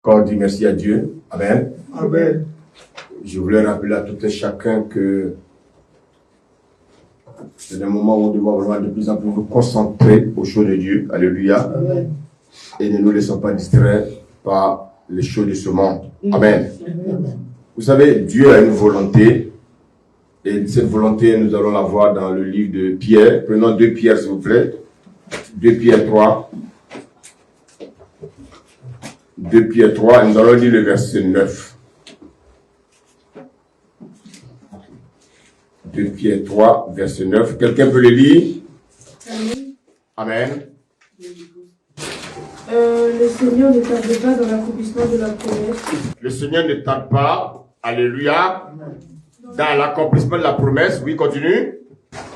Quand on dit merci à Dieu, Amen. Amen. Je voulais rappeler à tout et chacun que c'est un moment où on doit vraiment de plus en plus nous concentrer aux choses de Dieu. Alléluia. Amen. Et ne nous laissons pas distraire par les choses de ce monde. Amen. Amen. Vous savez, Dieu a une volonté. Et cette volonté, nous allons la voir dans le livre de Pierre. Prenons 2 Pierre, s'il vous plaît. 2 Pierre 3. 2 Pierre 3, nous allons lire le verset 9. 2 Pierre 3, verset 9. Quelqu'un peut le lire? Amen. Le Seigneur ne tarde pas dans l'accomplissement de la promesse. Le Seigneur ne tarde pas, alléluia, dans l'accomplissement de la promesse. Oui, continue.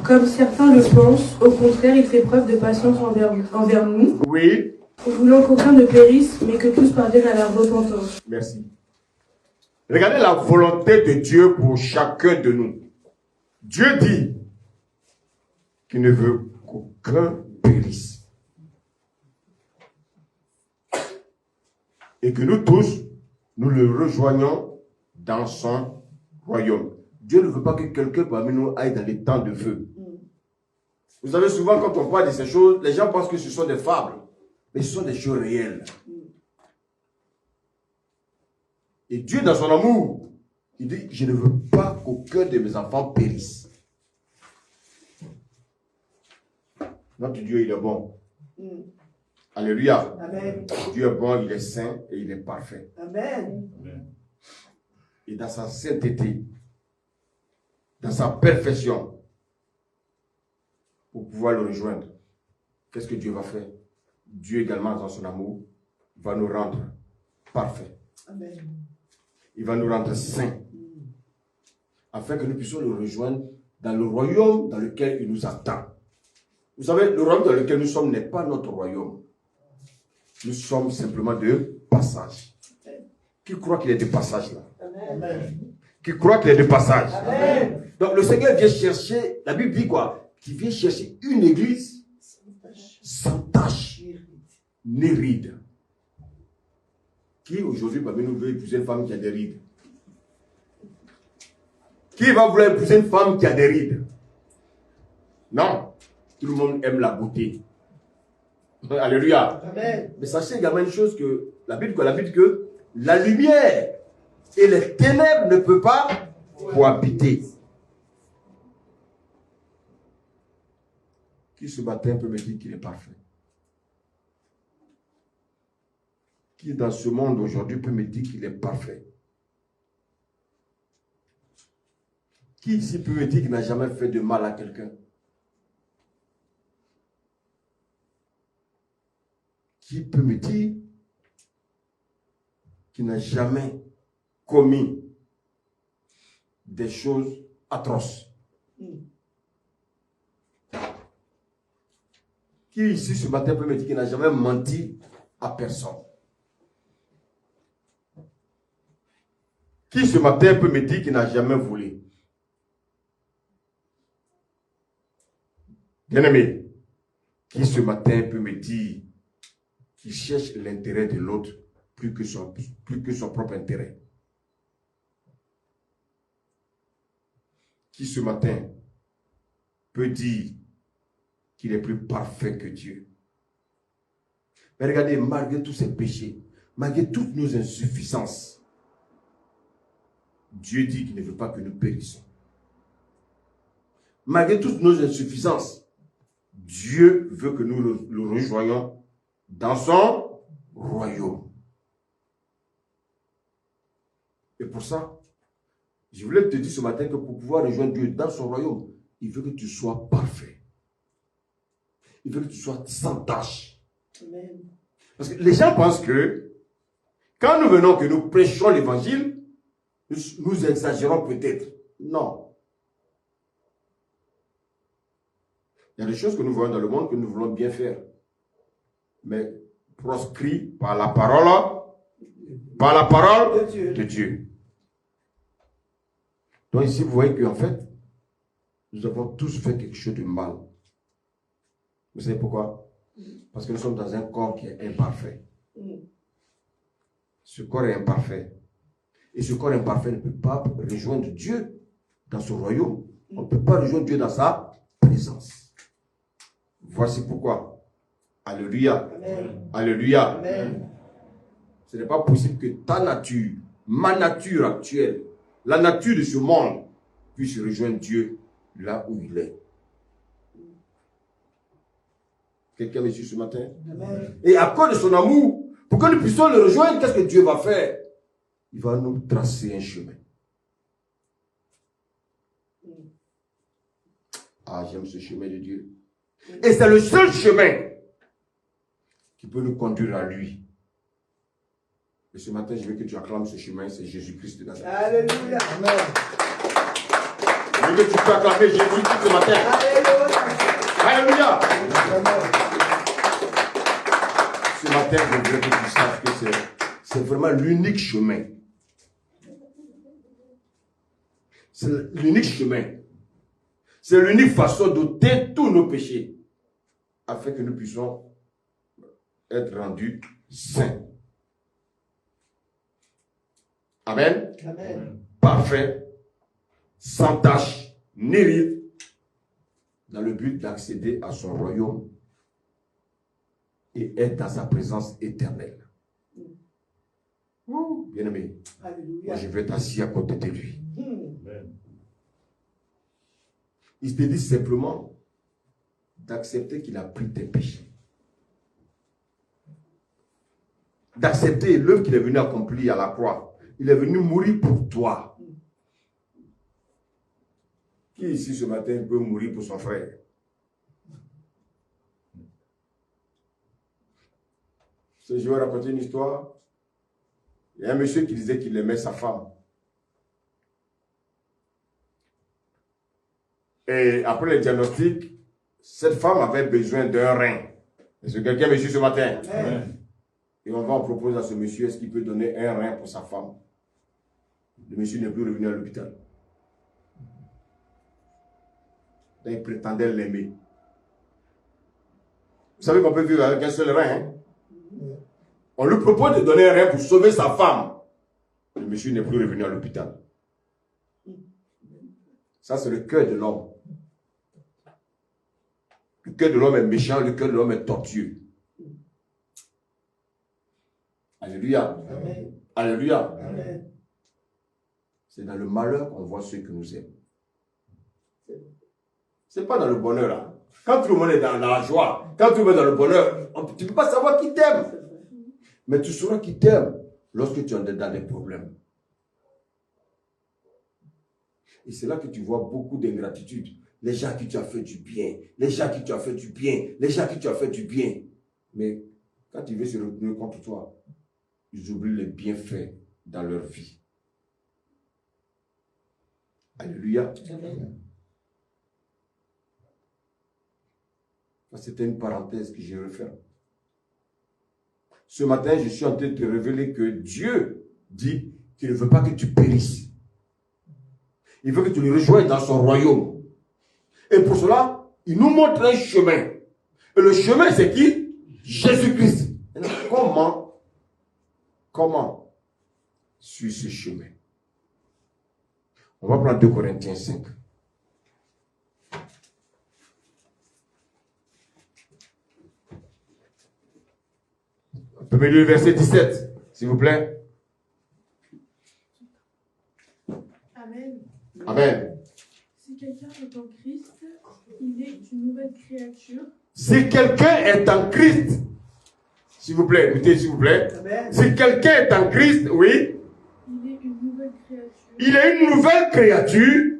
Comme certains le pensent, au contraire, il fait preuve de patience envers nous, Oui, voulant qu'aucun ne périsse, mais que tous parviennent à la repentance. merci. Regardez la volonté de Dieu pour chacun de nous. Dieu dit qu'il ne veut qu'aucun périsse. Et que nous tous, nous le rejoignons dans son royaume. Dieu ne veut pas que quelqu'un parmi nous aille dans les temps de feu. Vous savez, souvent quand on parle de ces choses, les gens pensent que ce sont des fables, mais ce sont des choses réelles. Et Dieu, dans son amour, il dit, je ne veux pas qu'aucun de mes enfants périsse. Notre Dieu, il est bon. Alléluia. Amen. Dieu est bon, il est saint et il est parfait. Amen. Et dans sa sainteté, dans sa perfection, pour pouvoir le rejoindre, qu'est-ce que Dieu va faire? Dieu également, dans son amour, va nous rendre parfaits. Amen. Il va nous rendre saints, afin que nous puissions le rejoindre dans le royaume dans lequel il nous attend. Vous savez, le royaume dans lequel nous sommes n'est pas notre royaume. Nous sommes simplement de passage. Qui croit qu'il est de passage là? Amen. Qui croit qu'il est de passage? Amen. Donc le Seigneur vient chercher, la Bible dit quoi? Qu'il vient chercher une église sans tache, ni ride. Qui aujourd'hui parmi nous veut épouser une femme qui a des rides? Qui va vouloir épouser une femme qui a des rides? Non. Tout le monde aime la beauté. Alléluia. Amen. Mais sachez également une chose que la Bible dit que la lumière et les ténèbres ne peuvent pas cohabiter. Qui ce matin peut me dire qu'il est parfait? Qui dans ce monde aujourd'hui peut me dire qu'il est parfait? Qui ici peut me dire qu'il n'a jamais fait de mal à quelqu'un? Qui peut me dire qu'il n'a jamais commis des choses atroces? Qui ici ce matin peut me dire qu'il n'a jamais menti à personne? Qui ce matin peut me dire qu'il n'a jamais volé? Bien-aimé, qui ce matin peut me dire qu'il cherche l'intérêt de l'autre plus que son propre intérêt? Qui ce matin peut dire qu'il est plus parfait que Dieu? Mais regardez, malgré tous ces péchés, malgré toutes nos insuffisances, Dieu dit qu'il ne veut pas que nous périssions. Malgré toutes nos insuffisances, Dieu veut que nous le rejoignions dans son royaume. Et pour ça, je voulais te dire ce matin que pour pouvoir rejoindre Dieu dans son royaume, il veut que tu sois parfait. Il veut que tu sois sans tâche. Amen. Parce que les gens pensent que quand nous venons, que nous prêchons l'évangile, nous exagérons peut-être. Non. Il y a des choses que nous voyons dans le monde que nous voulons bien faire. Mais proscrit par la parole de Dieu. Donc ici, vous voyez qu'en fait, nous avons tous fait quelque chose de mal. Vous savez pourquoi? Parce que nous sommes dans un corps qui est imparfait. Ce corps est imparfait. Et ce corps imparfait ne peut pas rejoindre Dieu dans son royaume. On ne peut pas rejoindre Dieu dans sa présence. Voici pourquoi. Alléluia. Amen. Alléluia. Amen. Ce n'est pas possible que ta nature, ma nature actuelle, la nature de ce monde puisse rejoindre Dieu là où il est. Quelqu'un me suit ce matin? Amen. Et à cause de son amour, pour que nous puissions le rejoindre, qu'est-ce que Dieu va faire? Il va nous tracer un chemin. Ah, j'aime ce chemin de Dieu. Et c'est le seul chemin qui peut nous conduire à lui. Et ce matin, je veux que tu acclames ce chemin, c'est Jésus-Christ de Nazareth. Alléluia. Amen. Je veux que tu peux acclamer Jésus-Christ ce matin. Alléluia. Alléluia. Amen. Ce matin, je voudrais que tu saches que c'est vraiment l'unique chemin. C'est l'unique chemin. C'est l'unique façon d'ôter tous nos péchés afin que nous puissions être rendus saints. Amen. Amen. Parfait, sans tache, ni ride, dans le but d'accéder à son royaume et être dans sa présence éternelle. Bien-aimé, Alléluia. moi je vais être assis à côté de lui. Amen. Il te dit simplement d'accepter qu'il a pris tes péchés. D'accepter l'œuvre qu'il est venu accomplir à la croix. Il est venu mourir pour toi. Qui ici ce matin peut mourir pour son frère? Je vais raconter une histoire. Il y a un monsieur qui disait qu'il aimait sa femme. Et après le diagnostic, cette femme avait besoin d'un rein. Est-ce que quelqu'un me suit ce matin? Amen. Et on va proposer à ce monsieur, est-ce qu'il peut donner un rein pour sa femme? Le monsieur n'est plus revenu à l'hôpital. Il prétendait l'aimer. Vous savez qu'on peut vivre avec un seul rein. Hein? On lui propose de donner un rein pour sauver sa femme. Le monsieur n'est plus revenu à l'hôpital. Ça, c'est le cœur de l'homme. Le cœur de l'homme est méchant, le cœur de l'homme est tortueux. Alléluia. Amen. Alléluia. Amen. C'est dans le malheur qu'on voit ceux que nous aiment. Ce n'est pas dans le bonheur. Là. Quand tout le monde est dans la joie, quand tout le monde est dans le bonheur, tu ne peux pas savoir qui t'aime. Mais tu sauras qui t'aime lorsque tu es dans des problèmes. Et c'est là que tu vois beaucoup d'ingratitude. Les gens à qui tu as fait du bien, les gens à qui tu as fait du bien, les gens à qui tu as fait du bien. Mais quand ils veulent se retourner contre toi, ils oublient les bienfaits dans leur vie. Alléluia. Amen. C'était une parenthèse que j'ai refaite. Ce matin, je suis en train de te révéler que Dieu dit qu'il ne veut pas que tu périsses. Il veut que tu le rejoignes dans son royaume. Et pour cela, il nous montre un chemin. Et le chemin, c'est qui? Jésus-Christ. Comment suivre ce chemin? On va prendre 2 Corinthiens 5. On peut me lire le verset 17, s'il vous plaît. Amen. Amen. Si quelqu'un est en Christ, il est une nouvelle créature. Si quelqu'un est en Christ, s'il vous plaît, écoutez, s'il vous plaît. Amen. Si quelqu'un est en Christ, oui, Il est une nouvelle créature. il est une nouvelle créature.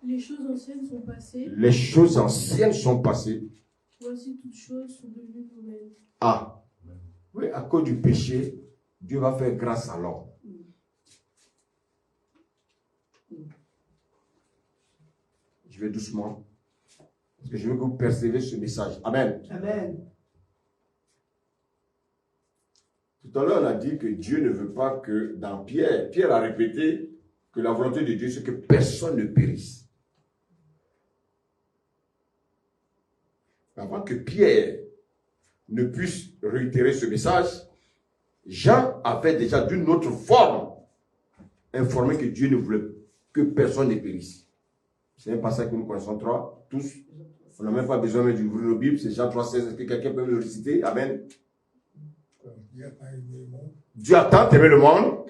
Les choses anciennes sont passées. Les choses anciennes sont passées. Voici toutes choses sont devenues nouvelles. Ah, oui, à cause du péché, Dieu va faire grâce à l'homme. Je vais doucement, parce que je veux que vous percevez ce message. Amen. Amen. Tout à l'heure, on a dit que Dieu ne veut pas que, dans Pierre, Pierre a répété que la volonté de Dieu, c'est que personne ne périsse. Avant que Pierre ne puisse réitérer ce message, Jean avait déjà d'une autre forme informé que Dieu ne voulait que personne ne périsse. C'est un passage que nous connaissons tous. On n'a même pas besoin d'ouvrir nos Bibles. C'est Jean 3,16. Est-ce que quelqu'un peut me le réciter? Amen. Dieu a tant aimé le monde.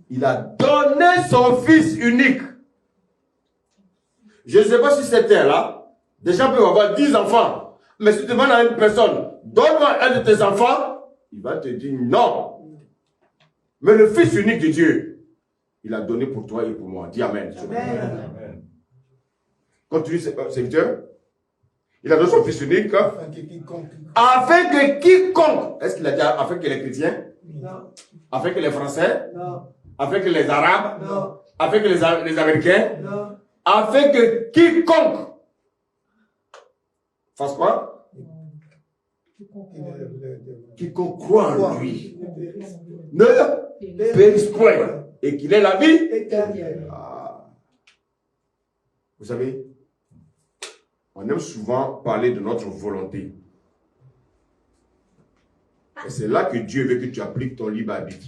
Il a donné son Fils unique. Je ne sais pas si c'est là. Des gens peuvent avoir 10 enfants. Mais si tu demandes à une personne, donne-moi un de tes enfants, il va te dire non. Mais le Fils unique de Dieu, il a donné pour toi et pour moi. Dis Amen. Amen. Continue, serviteur. Il a donné son Fils unique. Afin que quiconque. Afin que quiconque. Est-ce qu'il a dit afin que les chrétiens? Non. Afin que les Français? Non. Afin que les Arabes? Non. Afin que les Américains? Non. Afin que quiconque fasse quoi? Quiconque croit en lui ne périsse point et qu'il ait la vie Éternel. Ah. Vous savez, on aime souvent parler de notre volonté. Et c'est là que Dieu veut que tu appliques ton libre arbitre.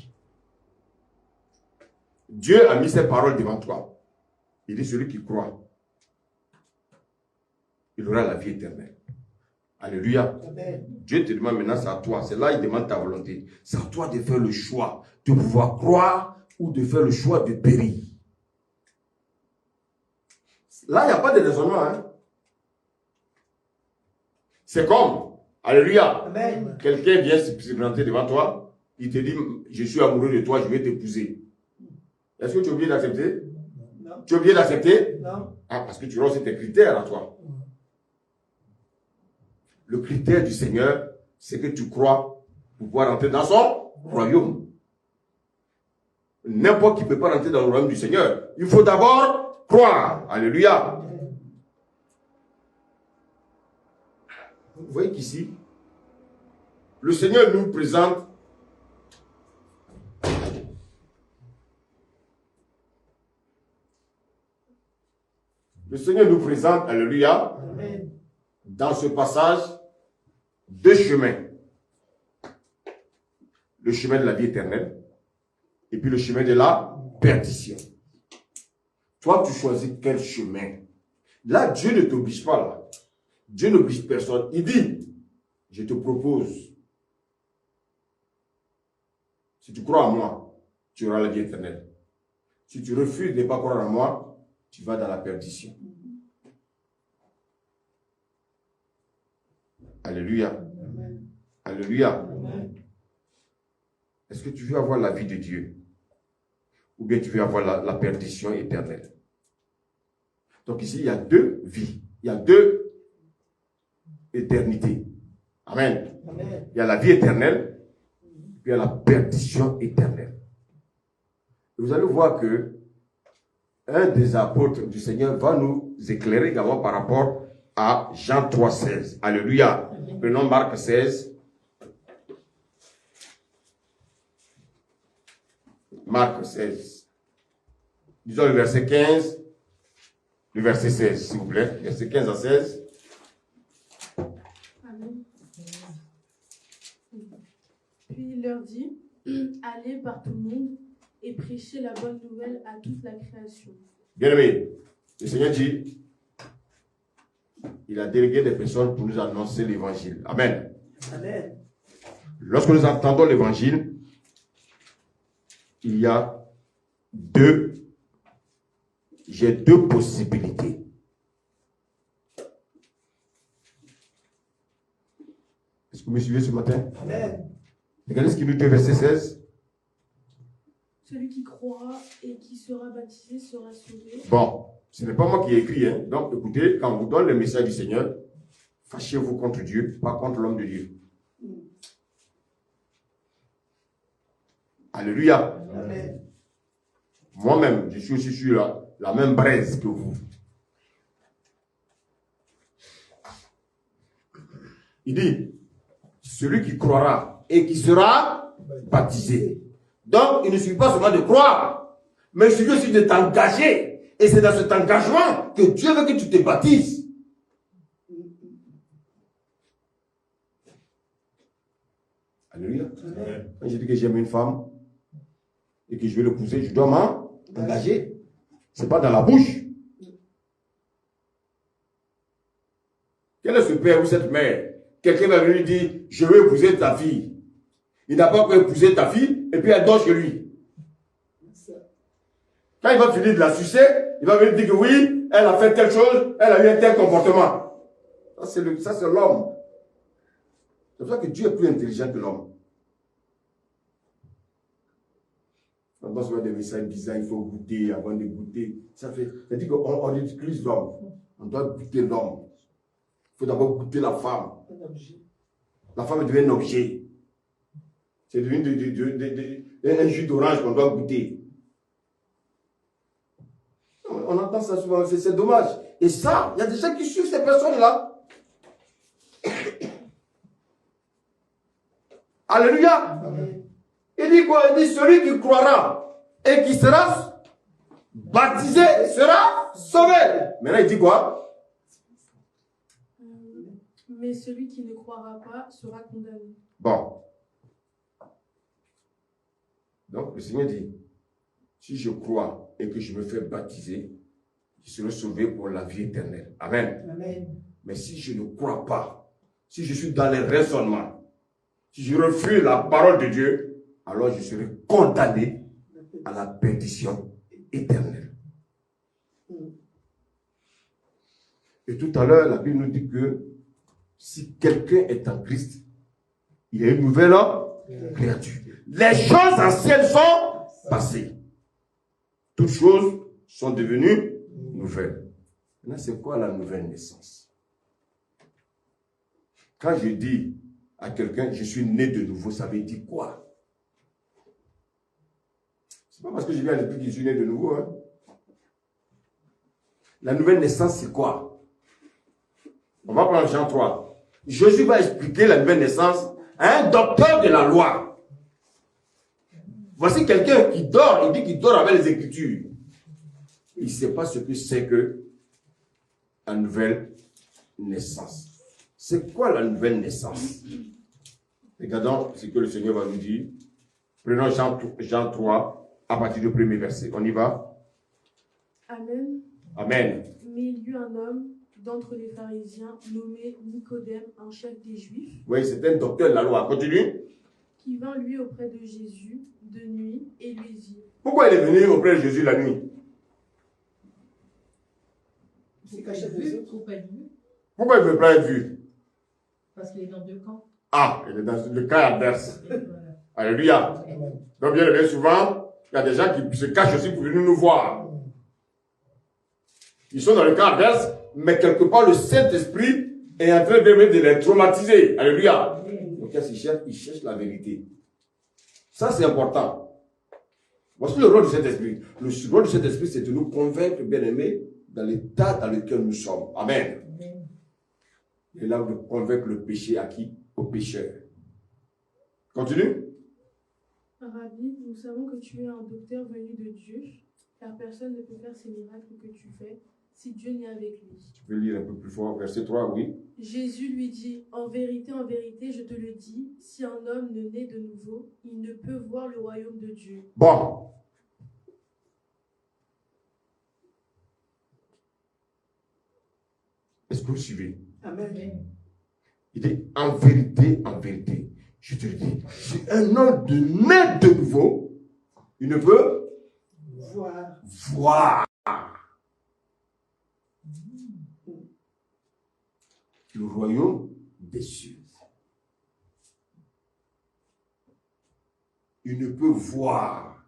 Dieu a mis ses paroles devant toi. Il dit celui qui croit, il aura la vie éternelle. Alléluia. Amen. Dieu te demande maintenant, c'est à toi. C'est là il demande ta volonté. C'est à toi de faire le choix de pouvoir croire ou de faire le choix de périr. Là, il n'y a pas de raisonnement. Hein? C'est comme, alléluia, Amen. quelqu'un vient se présenter devant toi, il te dit, je suis amoureux de toi, je vais t'épouser. Est-ce que tu as oublié d'accepter? Non. Tu as oublié d'accepter? Non. Ah, parce que tu as aussi tes critères à toi. Le critère du Seigneur, c'est que tu crois pouvoir rentrer dans son royaume. N'importe qui ne peut pas rentrer dans le royaume du Seigneur. Il faut d'abord croire. Alléluia. Vous voyez qu'ici, le Seigneur nous présente alléluia, Amen. dans ce passage, deux chemins. Le chemin de la vie éternelle et puis le chemin de la perdition. Toi, tu choisis quel chemin. Là, Dieu ne t'oblige pas là. Dieu n'oblige personne. Il dit, je te propose, si tu crois en moi, tu auras la vie éternelle. Si tu refuses de ne pas croire en moi, tu vas dans la perdition. Alléluia. Amen. Alléluia. Amen. Est-ce que tu veux avoir la vie de Dieu? Ou bien tu veux avoir la perdition éternelle? Donc ici, il y a deux vies. Il y a deux éternités. Amen. Amen. Il y a la vie éternelle, puis il y a la perdition éternelle. Et vous allez voir que un des apôtres du Seigneur va nous éclairer également par rapport à Jean 3,16. Alléluia. Prenons Marc 16. Marc 16. Disons le verset 15, le verset 16, s'il vous plaît. Verset 15 à 16. Amen. Puis il leur dit, allez par tout le monde et prêchez la bonne nouvelle à toute la création. Bien-aimé, le Seigneur dit, il a délégué des personnes pour nous annoncer l'évangile. Amen. Amen. Lorsque nous entendons l'évangile, il y a j'ai deux possibilités. Est-ce que vous me suivez ce matin? Amen. Regardez ce qu'il nous dit, verset 16. Celui qui croira et qui sera baptisé sera sauvé. Bon, ce n'est pas moi qui ai écrit. Hein. Donc, écoutez, quand on vous donne le message du Seigneur, fâchez-vous contre Dieu, pas contre l'homme de Dieu. Alléluia. Amen. Moi-même, je suis aussi sur la même braise que vous. Il dit, celui qui croira et qui sera baptisé. Donc, il ne suffit pas seulement de croire, mais il suffit aussi de t'engager. Et c'est dans cet engagement que Dieu veut que tu te baptises. Alléluia. Quand je dis que j'aime une femme et que je vais l'épouser, je dois m'engager. Ce n'est pas dans la bouche. Quel est ce père ou cette mère? Quelqu'un va venir dire, je veux épouser ta fille. Il n'a pas encore épousé ta fille et puis elle dort chez lui. Quand il va finir de la sucer, il va venir dire que oui, elle a fait telle chose, elle a eu un tel comportement. Ça, c'est l'homme. C'est pour ça que Dieu est plus intelligent que l'homme. On pense qu'il y a des messages bizarres, il faut goûter avant de goûter. Ça dit qu'on utilise l'homme. On doit goûter l'homme. Il faut d'abord goûter la femme. La femme devient un objet. C'est devenu un jus d'orange qu'on doit goûter. On entend ça souvent, c'est dommage. Et ça, il y a des gens qui suivent ces personnes-là. Alléluia. Il dit quoi? Il dit celui qui croira et qui sera baptisé sera sauvé. Maintenant, il dit quoi? Mais celui qui ne croira pas sera condamné. Bon. Donc, le Seigneur dit, si je crois et que je me fais baptiser, je serai sauvé pour la vie éternelle. Amen. Amen. Mais si je ne crois pas, si je suis dans les raisonnements, si je refuse la parole de Dieu, alors je serai condamné à la perdition éternelle. Et tout à l'heure, la Bible nous dit que si quelqu'un est en Christ, il y a une nouvelle créature. Les choses anciennes sont passées. Toutes choses sont devenues nouvelles. Maintenant, c'est quoi la nouvelle naissance? Quand je dis à quelqu'un, je suis né de nouveau, ça veut dire quoi? C'est pas parce que je viens à l'esprit que je suis né de nouveau. Hein. La nouvelle naissance, c'est quoi? On va prendre Jean 3. Jésus va expliquer la nouvelle naissance à un docteur de la loi. Voici quelqu'un qui dort, il dit qu'il dort avec les Écritures. Il ne sait pas ce que c'est que la nouvelle naissance. C'est quoi la nouvelle naissance? Regardons ce que le Seigneur va nous dire. Prenons Jean 3 à partir du premier verset. On y va? Amen. Amen. Mais il y eut un homme d'entre les pharisiens nommé Nicodème, un chef des Juifs. Oui, c'est un docteur de la loi. Continue. Qui vint lui auprès de Jésus de nuit et lui dit. Pourquoi il est venu auprès de Jésus la nuit? C'est caché de eux. Pourquoi il ne veut pas être vu? Parce qu'il est dans deux camps. Ah, il est dans le cas adverse. Voilà. Alléluia. Donc bien souvent, il y a des gens qui se cachent aussi pour venir nous voir. Ils sont dans le cas adverse, mais quelque part le Saint-Esprit est en train de les traumatiser. Alléluia. Donc qu'est-ce qu'ils cherchent? Ils cherchent la vérité. Ça c'est important. Voici le rôle du Saint-Esprit. Le rôle du Saint-Esprit, c'est de nous convaincre, bien aimés, dans l'état dans lequel nous sommes. Amen. Et là, de convaincre le péché à qui? Au pécheur. Continue. Rabbi, nous savons que tu es un docteur venu de Dieu, car personne ne peut faire ces miracles que tu fais si Dieu n'est avec lui. Tu peux lire un peu plus fort, verset 3, oui. Jésus lui dit, en vérité, je te le dis, si un homme ne naît de nouveau, il ne peut voir le royaume de Dieu. Bon. Est-ce que vous suivez? Amen. Il dit, en vérité, je te le dis, si un homme de naît de nouveau, il ne peut voir le royaume des cieux. Il ne peut voir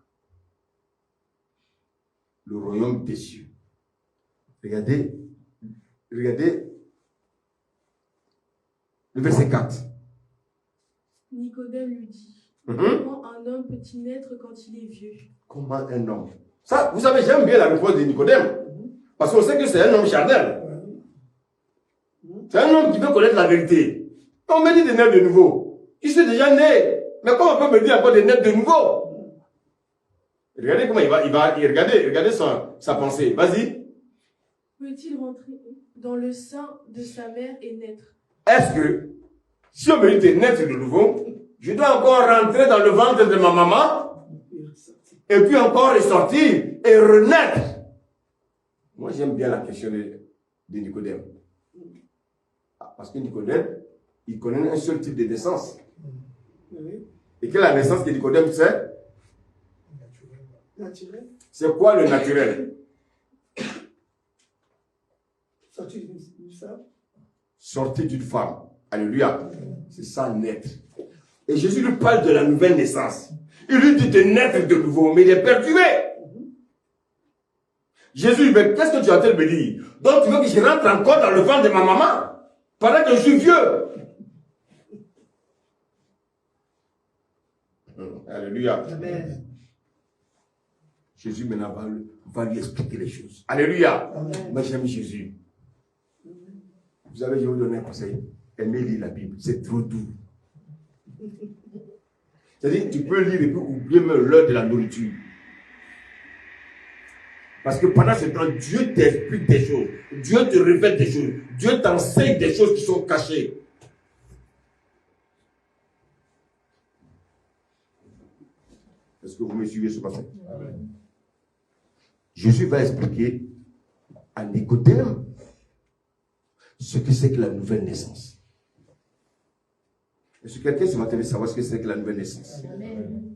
le royaume des cieux. Regardez le verset 4. Nicodème lui dit, comment un homme peut-il naître quand il est vieux? Comment un homme? Ça, vous savez, j'aime bien la réponse de Nicodème. Parce qu'on sait que c'est un homme charnel. C'est un homme qui veut connaître la vérité. On me dit de naître de nouveau. Je suis déjà né. Mais comment on peut me dire encore de naître de nouveau? Regardez comment il va regardez sa pensée. Vas-y. Peut-il rentrer dans le sein de sa mère et naître? Est-ce que, si on me dit de naître de nouveau, Je dois encore rentrer dans le ventre de ma maman et puis encore ressortir et renaître. Moi, j'aime bien la question de Nicodème. Parce que Nicodème, il connaît un seul type de naissance. Et quelle est la naissance de Nicodème, c'est? Naturel. C'est quoi le naturel? Sorti d'une femme. Sorti d'une femme. Alléluia. C'est ça, naître. Et Jésus lui parle de la nouvelle naissance. Il lui dit de naître de nouveau, mais il est perturbé. Jésus, mais qu'est-ce que tu es en train de me dire? Donc tu veux que je rentre encore dans le ventre de ma maman pendant que je suis vieux? Alléluia. Amen. Jésus maintenant va lui expliquer les choses. Alléluia. Amen. Moi j'aime Jésus. Vous savez, je vais vous donner un conseil. Aimez lire la Bible. C'est trop doux. C'est-à-dire, tu peux lire et puis oublier même l'heure de la nourriture. Parce que pendant ce temps, Dieu t'explique des choses. Dieu te révèle des choses. Dieu t'enseigne des choses qui sont cachées. Est-ce que vous me suivez ce matin? Jésus va expliquer à Nicodème ce que c'est que la nouvelle naissance. Est-ce que quelqu'un ce matin veut savoir ce que c'est que la nouvelle naissance? Amen.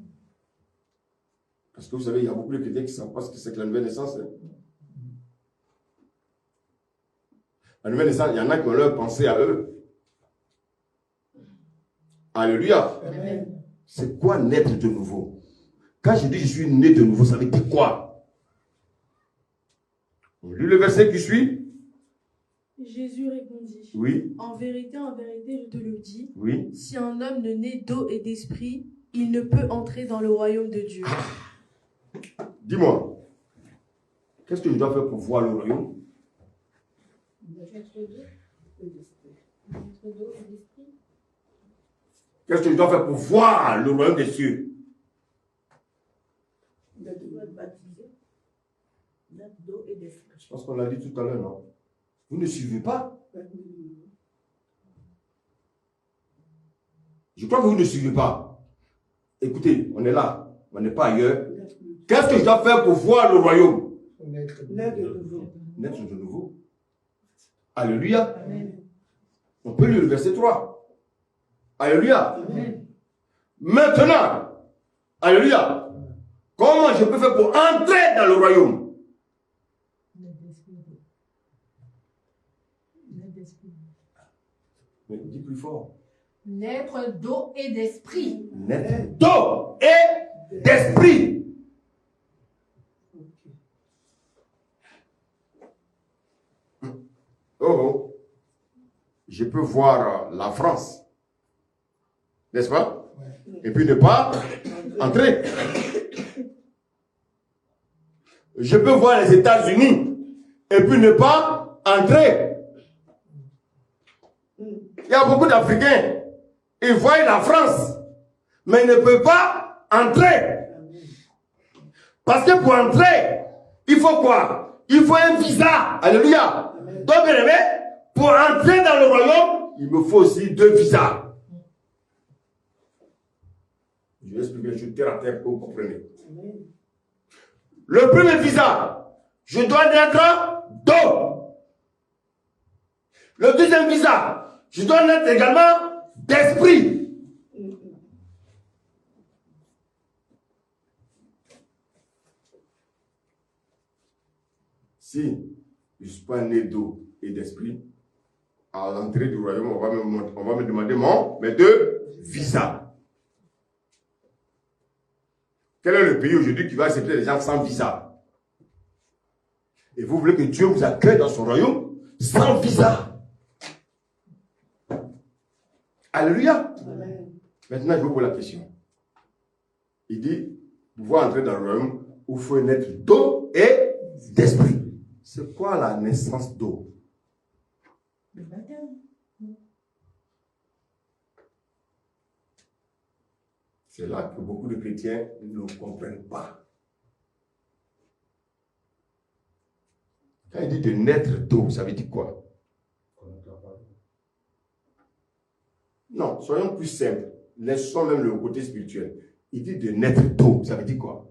Parce que vous savez, il y a beaucoup de chrétiens qui ne savent pas ce que c'est que la nouvelle naissance. Hein? La nouvelle naissance, il y en a qui ont leur pensée à eux. Alléluia. Amen. C'est quoi naître de nouveau? Quand je dis je suis né de nouveau, ça veut dire quoi? On lit le verset qui suit. Jésus répondit, Oui, en vérité, je te le dis, oui. si un homme ne naît d'eau et d'esprit, il ne peut entrer dans le royaume de Dieu. Dis-moi, qu'est-ce que je dois faire pour voir le royaume? Maître d'eau et d'esprit. Maître d'eau et d'esprit. Qu'est-ce que je dois faire pour voir le royaume des cieux? D'être baptisé. Maître d'eau et d'esprit. Je pense qu'on l'a dit tout à l'heure, non? Vous ne suivez pas? Je crois que vous ne suivez pas. Écoutez, on est là, on n'est pas ailleurs. Qu'est-ce que je dois faire pour voir le royaume? Naître de nouveau. Naître de nouveau. Alléluia. Amen. On peut lire le verset 3. Alléluia. Amen. Maintenant, alléluia. Comment je peux faire pour entrer dans le royaume? Mais dis plus fort. Naître d'eau et d'esprit. Naître d'eau et d'esprit. Oh, je peux voir la France, n'est-ce pas? Et puis ne pas entrer. Je peux voir les États-Unis et puis ne pas entrer. Il y a beaucoup d'Africains, ils voient la France, mais ils ne peuvent pas entrer. Parce que pour entrer, il faut quoi? Il faut un visa. Alléluia. Donc, bien aimé, pour entrer dans le royaume, il me faut aussi 2 visas. Je vais expliquer les choses terre à terre pour que vous compreniez. Le premier visa, je dois naître d'eau. Le deuxième visa, je dois naître également d'esprit. Si je ne suis pas né d'eau et d'esprit, à l'entrée du royaume, on va me demander mes 2 visas. Quel est le pays aujourd'hui qui va accepter les gens sans visa? Et vous voulez que Dieu vous accueille dans son royaume sans visa? Alléluia. Amen. Maintenant, je vous pose la question. Il dit, pouvoir entrer dans le royaume où il faut naître d'eau et d'esprit. C'est quoi la naissance d'eau? Le baptême. C'est là que beaucoup de chrétiens ne comprennent pas. Quand il dit de naître d'eau, ça veut dire quoi? Non, soyons plus simples. laissons même le côté spirituel. Il dit de naître d'eau. Ça veut dire quoi?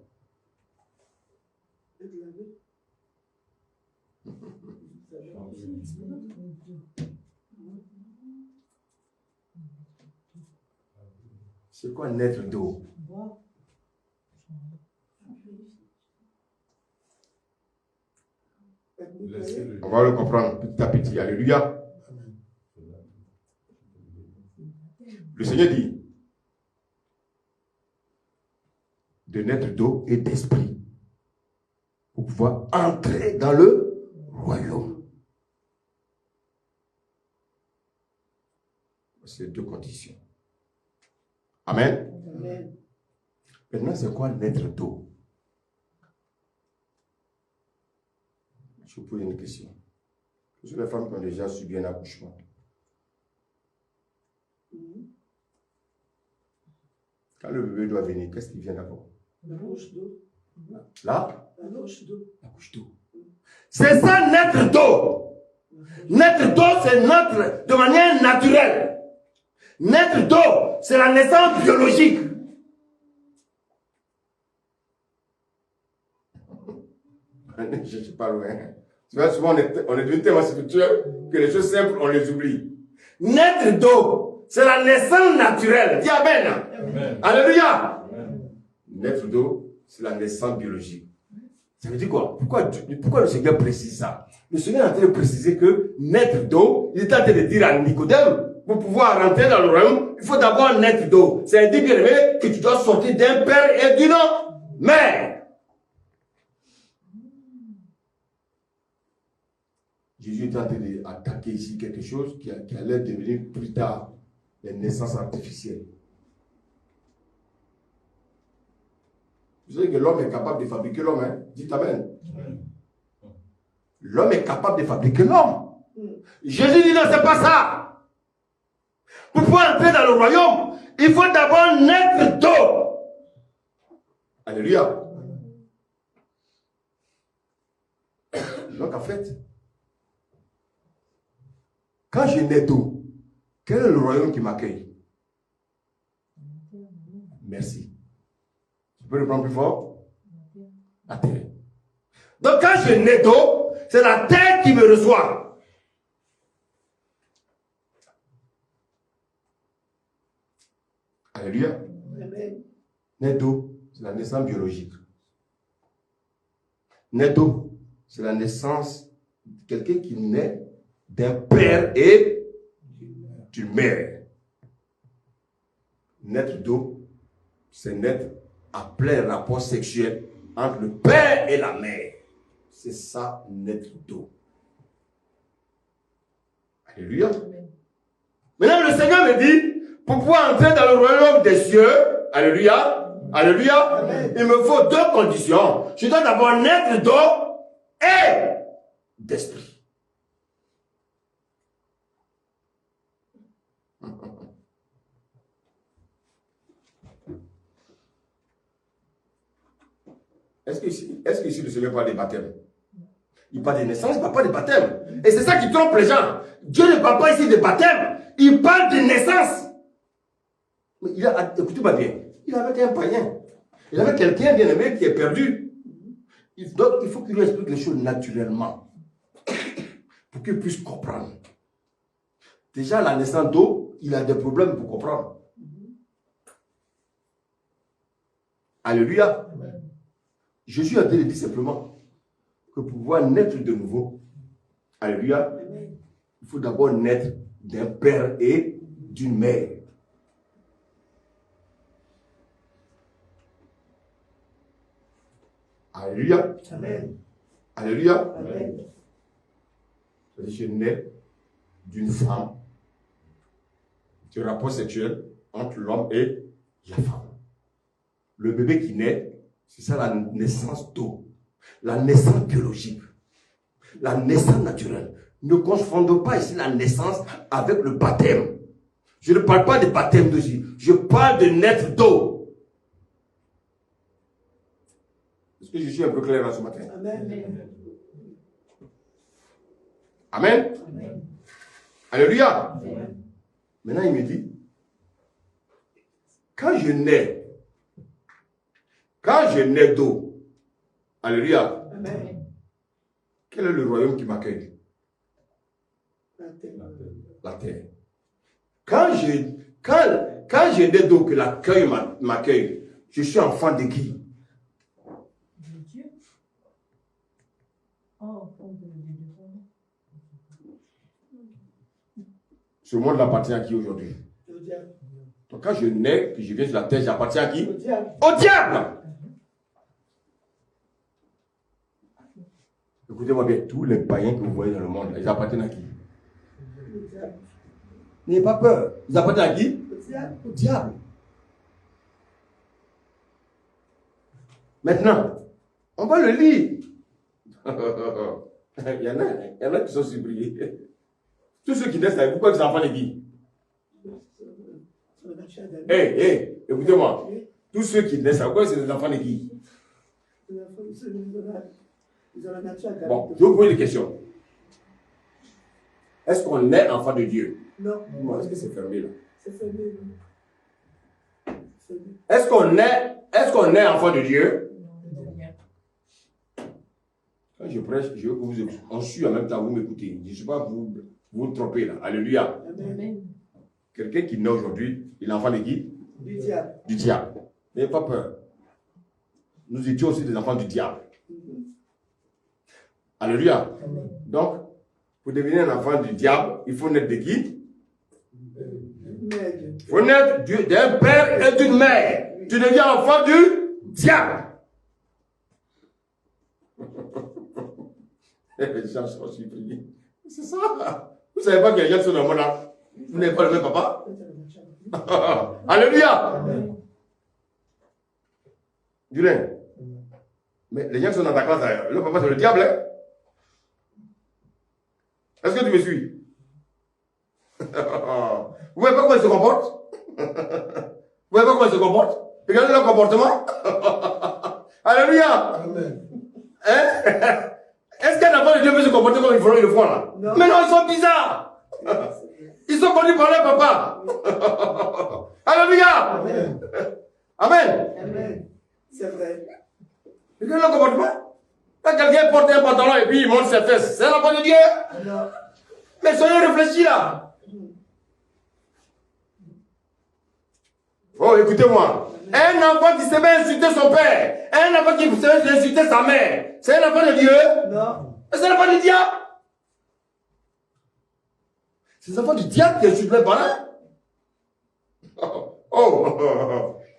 C'est quoi naître d'eau? On va le comprendre petit à petit. Alléluia. Le Seigneur dit de naître d'eau et d'esprit pour pouvoir entrer dans le royaume. C'est deux conditions. Amen. Amen. Maintenant, c'est quoi naître d'eau? Je vous pose une question. Sur les femmes qui ont déjà subi un accouchement. Quand le bébé doit venir, qu'est-ce qui vient d'abord? La couche d'eau. Là? La couche d'eau. La couche d'eau. C'est ça, naître d'eau. Naître d'eau, c'est naître de manière naturelle. Naître d'eau, c'est la naissance biologique. Je ne suis pas loin. Tu vois, souvent, on est devenu tellement spirituel que les choses simples, on les oublie. Naître d'eau, c'est la naissance naturelle. Dis Amen. Amen. Alléluia. Amen. Naître d'eau, c'est la naissance biologique. Ça veut dire quoi? Pourquoi le Seigneur précise ça? Le Seigneur est en train de préciser que naître d'eau, il est en train de dire à Nicodème, pour pouvoir rentrer dans le royaume, il faut d'abord naître d'eau. C'est dire, bien aimé, que tu dois sortir d'un père et d'une mère. Jésus est en train d'attaquer ici quelque chose qui allait devenir plus tard les naissances artificielles. Vous savez que l'homme est capable de fabriquer l'homme, hein? Dites Amen. L'homme est capable de fabriquer l'homme. Jésus dit non, c'est pas ça. Pour pouvoir entrer dans le royaume, il faut d'abord naître d'eau. Alléluia. Donc en fait, quand je nais d'eau, quel est le royaume qui m'accueille? Merci. Tu peux le prendre plus fort? La terre. Donc quand je nais d'eau, c'est la terre qui me reçoit. Alléluia. Amen. Nais d'eau, c'est la naissance biologique. Nais d'eau, c'est la naissance de quelqu'un qui naît d'un père et d'une mère. Naître d'eau, c'est naître à plein rapport sexuel entre le père et la mère. C'est ça, naître d'eau. Alléluia. Maintenant, le Seigneur me dit, pour pouvoir entrer dans le royaume des cieux, alléluia, alléluia, amen, il me faut deux conditions. Je dois d'abord naître d'eau et d'esprit. Est-ce que ici le Seigneur parle des baptêmes? Il parle de naissance, il ne parle pas de baptême. Et c'est ça qui trompe les gens. Dieu ne parle pas ici de baptême, il parle de naissance. Mais écoutez-moi bien, il avait un païen. Il avait quelqu'un bien aimé qui est perdu. Donc il faut qu'il lui explique les choses naturellement. Pour qu'il puisse comprendre. Déjà, la naissance d'eau, il a des problèmes pour comprendre. Alléluia. Jésus a dit simplement que pour pouvoir naître de nouveau, alléluia, il faut d'abord naître d'un père et d'une mère. Alléluia. Amen. Alléluia. Amen. Je nais d'une femme, du rapport sexuel entre l'homme et la femme. Le bébé qui naît, c'est ça la naissance d'eau, la naissance biologique, la naissance naturelle. Ne confondons pas ici la naissance avec le baptême. Je ne parle pas de baptême dessus, je parle de naître d'eau. Est-ce que je suis un peu clair là ce matin? Amen. Amen. Amen. Alléluia. Amen. Maintenant il me dit, quand je nais d'eau, alléluia, Amen. quel est le royaume qui m'accueille? La terre. La terre. Quand je nais d'eau, que l'accueil m'accueille, je suis enfant de qui? De Dieu. Oh, on peut le dire. Ce monde appartient à qui aujourd'hui? Au diable. Donc quand je nais, que je viens sur la terre, j'appartiens à qui? Au diable. Au diable! Écoutez-moi bien, tous les païens que vous voyez dans le monde, ils appartiennent à qui? Au diable. N'ayez pas peur. Ils appartiennent à qui? Au diable. Au diable. Maintenant, on va le lire. il y en a qui sont surpris. Tous ceux qui naissent avec vous, quoi, les enfants de qui? Hey, écoutez-moi. Tous ceux qui naissent avec vous, c'est les enfants de qui? Bon, je vais vous poser des questions. Est-ce qu'on est enfant de Dieu? Non. Moi, est-ce que c'est fermé là? C'est fermé. Est-ce qu'on est enfant de Dieu? Quand je prêche, je veux que vous écoutez. On suit en même temps, vous m'écoutez. Je ne sais pas vous tromper là. Alléluia. Amen. Quelqu'un qui naît aujourd'hui, il est enfant de qui? Du diable. Du diable. N'ayez pas peur. Nous étions aussi des enfants du diable. Alléluia. Donc, pour devenir un enfant du diable, il faut naître de qui? Il faut naître d'un père et d'une mère. Tu deviens enfant du diable. Les gens sont surpris. C'est ça. Vous ne savez pas que les gens sont dans le monde là? Vous n'avez pas le même papa? Alléluia. Julien. Mais les gens qui sont dans ta classe, là, le papa c'est le diable. Hein? Est-ce que tu me suis? Vous voyez pas comment ils se comportent? Vous voyez pas comment ils se comportent? Regardez leur comportement. Alléluia. Hein? Est-ce qu'un enfant de Dieu peut se comporter comme ils le font là? Non. Mais non, ils sont bizarres. Ils sont connus par leur papa. Alléluia. Amen. Amen. Amen. C'est vrai. Regardez leur comportement. Quand quelqu'un porte un pantalon et puis il monte ses fesses, c'est un enfant de Dieu? Non. Mais soyez réfléchis là. Oh, écoutez-moi. Un enfant qui sait bien insulter son père, un enfant qui sait bien insulter sa mère, c'est un enfant de Dieu? Non. C'est un enfant du diable. C'est un enfant du diable qui insulte les parents.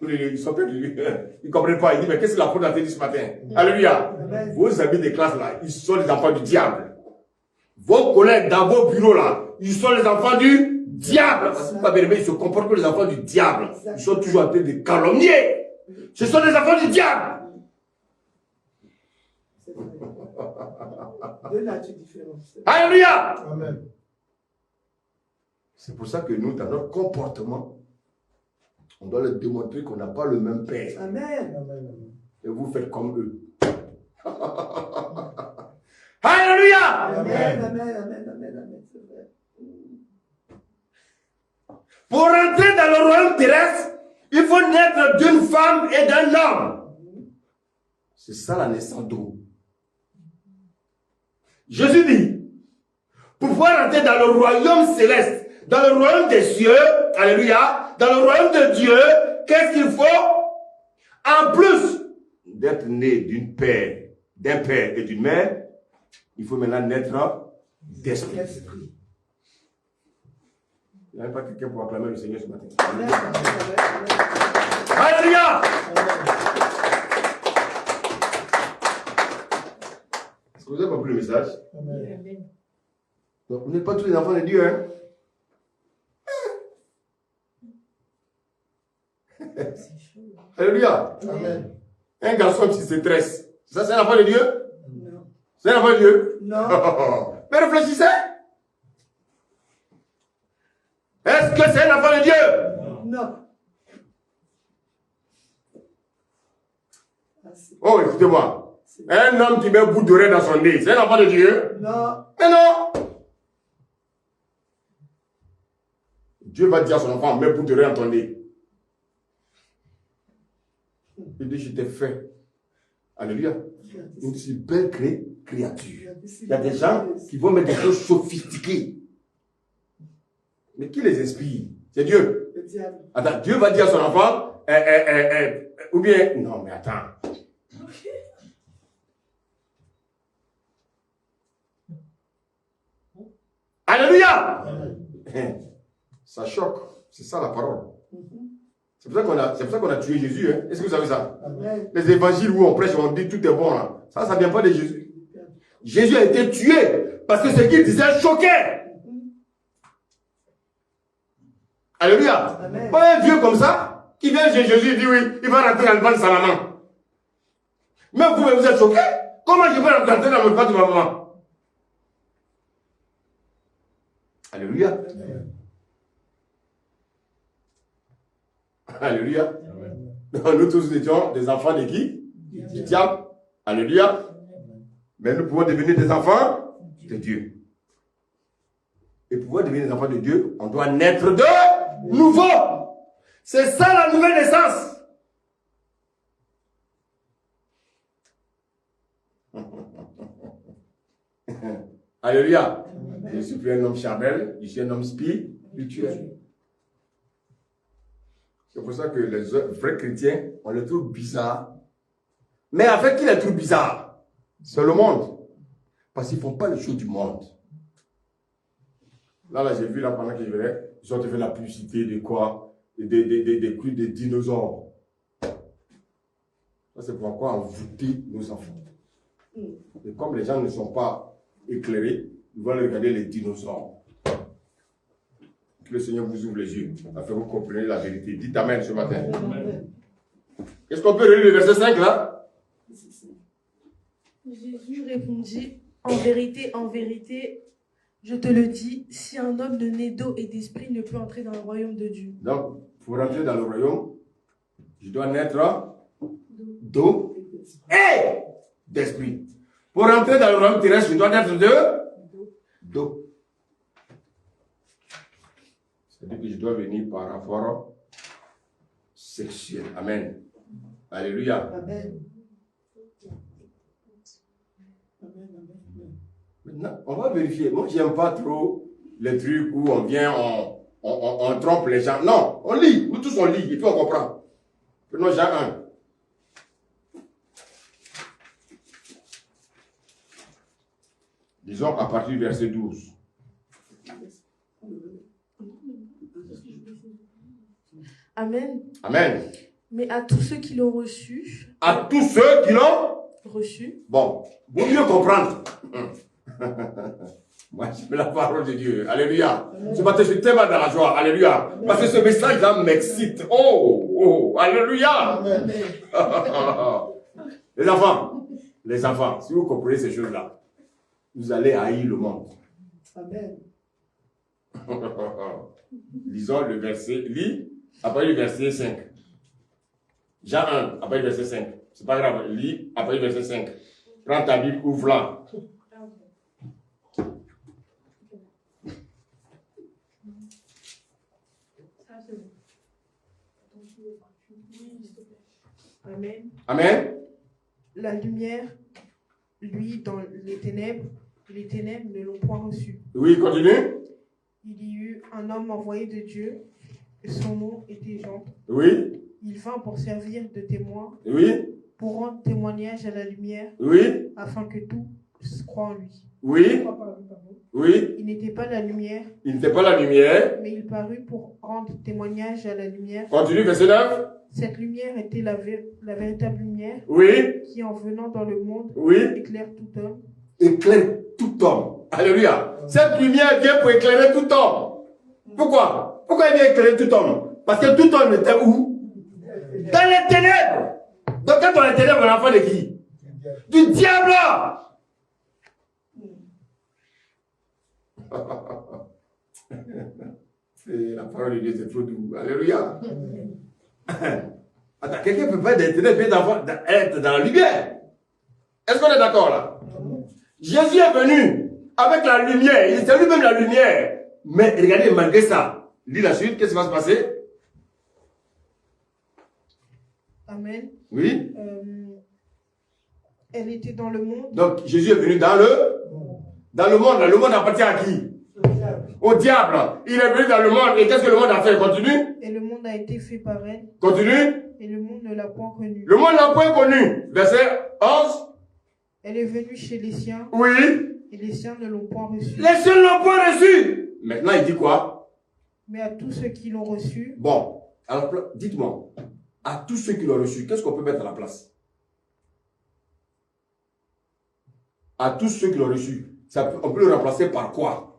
Ils sont perdus. Ils ne comprennent pas. Ils disent, mais qu'est-ce que la faute a dit ce matin? Alléluia. Amen. Vos amis de classe là, ils sont les enfants du diable. Vos collègues dans vos bureaux là, ils sont les enfants du diable. Parce que pas bien, ils se comportent comme les enfants du diable. Ils sont toujours en train de calomnier. Ce sont les enfants du diable. C'est vrai. Deux natures différentes. Alléluia. Amen. C'est pour ça que nous, dans notre comportement, on doit leur démontrer qu'on n'a pas le même père. Amen. Et vous faites comme eux. Alléluia. Amen. Amen. C'est vrai. Pour rentrer dans le royaume terrestre, il faut naître d'une femme et d'un homme. C'est ça la naissance d'eau. Jésus dit, pour pouvoir rentrer dans le royaume céleste, dans le royaume des cieux, alléluia, dans le royaume de Dieu, qu'est-ce qu'il faut? En plus d'être né d'un père et d'une mère, il faut maintenant naître d'esprit. Il n'y a même pas quelqu'un pour acclamer le Seigneur ce matin. Amen. Alléluia! Est-ce que vous avez compris le message? Amen. Donc, vous n'êtes pas tous les enfants de Dieu, hein? C'est chaud. Alléluia! Amen. Un garçon qui se tresse, ça c'est un enfant de Dieu? Non. C'est un enfant de Dieu? Non. Mais réfléchissez! Est-ce que c'est un enfant de Dieu? Non. Oh, écoutez-moi. Un homme qui met un bout d'oreille dans son nez, c'est un enfant de Dieu? Non. Mais non! Dieu va dire à son enfant, mets un bout d'oreille dans ton nez. Il dit, je t'ai fait. Alléluia. Une si belle créature. Il y a des gens qui vont mettre des choses sophistiquées. Mais qui les inspire? C'est Dieu. Le diable. Attends, Dieu va dire à son enfant, ou bien, non mais attends. Alléluia. Ça choque. C'est ça la parole. C'est pour ça qu'on a tué Jésus. Hein. Est-ce que vous savez ça? Amen. Les évangiles où on prêche, on dit tout est bon là. Ça ne vient pas de Jésus. Jésus a été tué parce que ce qu'il disait choquait. Alléluia. Amen. Pas un vieux comme ça qui vient chez Jésus et dit oui, il va rentrer dans le ventre de sa maman. Même vous êtes choqué. Comment je vais rentrer dans le ventre de ma maman? Alléluia. Amen. Alléluia. Nous tous étions des enfants de qui? Du diable. Alléluia. Mais nous pouvons devenir des enfants de Dieu. Et pour pouvoir devenir des enfants de Dieu, on doit naître de nouveau. C'est ça la nouvelle naissance. Alléluia. Je ne suis plus un homme charnel, je suis un homme spirituel. C'est pour ça que les vrais chrétiens, on les trouve bizarres. Mais avec qui les trouve bizarres? C'est le monde. Parce qu'ils ne font pas les choses du monde. Là, j'ai vu là pendant que je venais, ils ont fait la publicité de quoi? Des coups de dinosaures. Ça, c'est pourquoi envoûter nos enfants. Et comme les gens ne sont pas éclairés, ils vont regarder les dinosaures. Que le Seigneur vous ouvre les yeux, afin que vous compreniez la vérité. Dites Amen ce matin. Est-ce qu'on peut relire le verset 5 là? Jésus répondit, en vérité, je te le dis, si un homme de né d'eau et d'esprit ne peut entrer dans le royaume de Dieu. Donc, pour entrer dans le royaume, je dois naître d'eau et d'esprit. Pour entrer dans le royaume terrestre, je dois naître d'eau. C'est-à-dire que je dois venir par rapport sexuel. Amen. Alléluia. Amen. Maintenant, on va vérifier. Moi, je n'aime pas trop les trucs où on vient, on trompe les gens. Non, on lit. Nous tous, on lit. Et puis, on comprend. Prenons Jean 1. Disons à partir du verset 12. Amen. Amen. Mais à tous ceux qui l'ont reçu. À tous ceux qui l'ont reçu. Bon, vaut mieux comprendre. Moi, j'aime la parole de Dieu. Alléluia. Ce matin, je suis tellement dans la joie. Alléluia. Parce que ce message-là m'excite. Oh, alléluia. Les enfants, si vous comprenez ces choses-là, vous allez haïr le monde. Amen. Lisons le verset, lis, après le verset 5. Jean 1, après le verset 5. C'est pas grave, lis, après le verset 5. Prends ta Bible, ouvre-la. Amen. Amen. La lumière, lui, dans les ténèbres ne l'ont point reçu. Oui, continue. Il y eut un homme envoyé de Dieu, son nom était Jean. Oui. Il vint pour servir de témoin, Oui. pour rendre témoignage à la lumière, Oui. afin que tous croient en lui. Oui. Oui. Il n'était pas la lumière, Il n'était pas la lumière. mais il parut pour rendre témoignage à la lumière. Continue, verset 9. Cette lumière était la véritable lumière Oui. qui, en venant dans le monde, Oui. éclaire tout homme. Éclaire tout homme. Alléluia. Cette lumière vient pour éclairer tout homme. Pourquoi? Pourquoi il vient éclairer tout homme? Parce que tout homme était où? Dans les ténèbres. Donc quand on est ténèbres, on est enfant de qui? Du diable. La parole de Dieu, c'est trop doux. Alléluia. Attends, quelqu'un peut pas être être dans la lumière. Est-ce qu'on est d'accord là? Jésus est venu avec la lumière. Il était lui-même la lumière. Mais regardez, malgré ça, lis la suite, qu'est-ce qui va se passer? Amen. Oui. Elle était dans le monde. Donc, Jésus est venu dans le monde. Le monde appartient à qui? Au diable. Il est venu dans le monde. Et qu'est-ce que le monde a fait? Continue. Et le monde a été fait par elle. Continue. Et le monde ne l'a point connue. Le monde n'a point connu. Verset 11. Elle est venue chez les siens. Oui. Et les siens ne l'ont point reçue. Les siens ne l'ont point reçu. Maintenant, il dit quoi? Mais à tous ceux qui l'ont reçu. Bon. Alors, dites-moi. À tous ceux qui l'ont reçu, qu'est-ce qu'on peut mettre à la place? À tous ceux qui l'ont reçu. On peut le remplacer par quoi?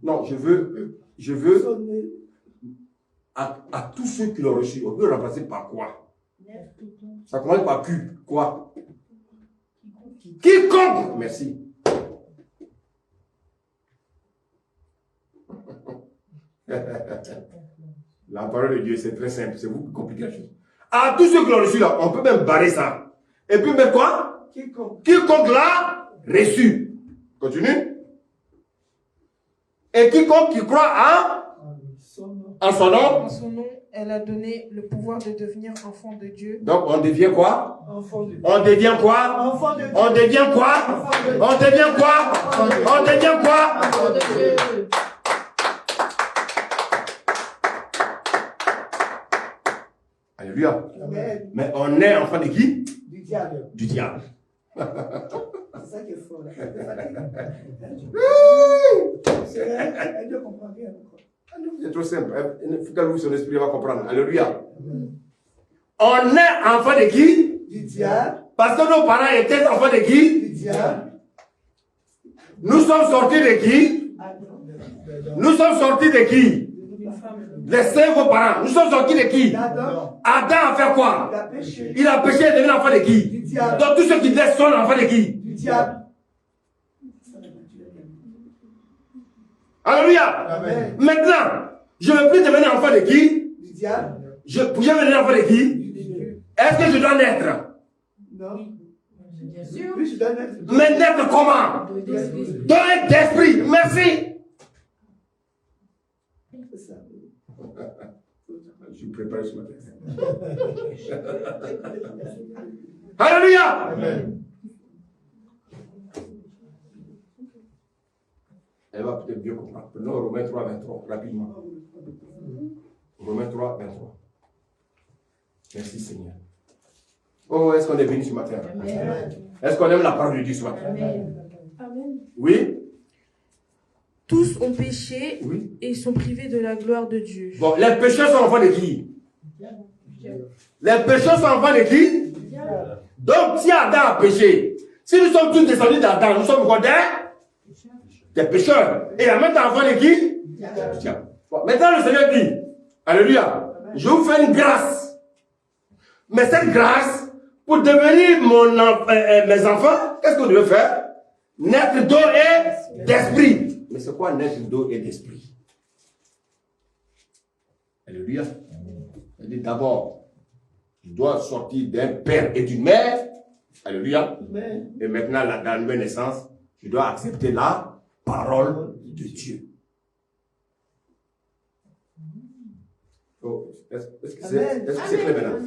Non, je veux à tous ceux qui l'ont reçu, on peut le remplacer par quoi? Ça commence par Q. Quoi? Quiconque. Merci. La parole de Dieu, c'est très simple. C'est vous qui compliquez la chose. À tous ceux qui l'ont reçu là, on peut même barrer ça. Et puis mettre quoi? Quiconque l'a reçu. Continue. Et quiconque qui croit en son nom. En son nom, elle a donné le pouvoir de devenir enfant de Dieu. Donc on devient quoi? Enfant de Dieu. On devient quoi? Enfant de Dieu. On devient quoi? On devient quoi? On devient quoi? Enfant de Dieu. Alléluia. Amen. Mais on est enfant de qui? Du diable. Du diable. C'est ça qui est fort. Là. Elle ne comprend rien encore. C'est trop simple. Il faut qu'elle ouvre son esprit, elle va comprendre. Alléluia. On est enfant de qui? Du diable. Parce que nos parents étaient enfants de qui? Du diable. Nous sommes sortis de qui? Nous sommes sortis de qui? Laissez vos parents. Nous sommes sortis de qui? Adam. Adam a fait quoi? Il a péché. Il a péché et est devenu enfant de qui? Du diable. Donc tous ceux qui laissent sont enfants de qui? Du diable. Alléluia. Amen. Maintenant, je ne veux plus devenir enfant de qui? Du diable. Je vais devenir enfant de qui? Du Dieu. Est-ce que je dois naître? Non. Bien sûr. Oui, je dois naître. Mais naître comment? Dans d'esprit. Merci. C'est ça. Je suis préparé ce matin. Alléluia. Amen. Elle va peut-être mieux comprendre. Prenons Romains 3, 23, rapidement. Romains 3, 23. Merci Seigneur. Oh, est-ce qu'on est venu ce matin? Amen. Est-ce qu'on aime la parole de Dieu ce matin? Amen. Amen. Oui? Tous ont péché Oui. et sont privés de la gloire de Dieu. Bon, les pécheurs sont enfants de qui? Les pécheurs sont enfants de qui? Donc, si Adam a péché, si nous sommes tous descendus d'Adam, nous sommes quoi des pécheurs. Et la maintenant enfant de qui? Diable. Bon, maintenant le Seigneur dit, alléluia, je vous fais une grâce. Mais cette grâce, pour devenir mes enfants, qu'est-ce que vous devez faire? Naître d'eau et d'esprit. Mais c'est quoi naître d'eau et d'esprit? Alléluia. Il dit d'abord, tu dois sortir d'un père et d'une mère. Alléluia. Et maintenant, dans la nouvelle naissance, tu dois accepter la parole de Dieu. Oh, est-ce que c'est clair maintenant?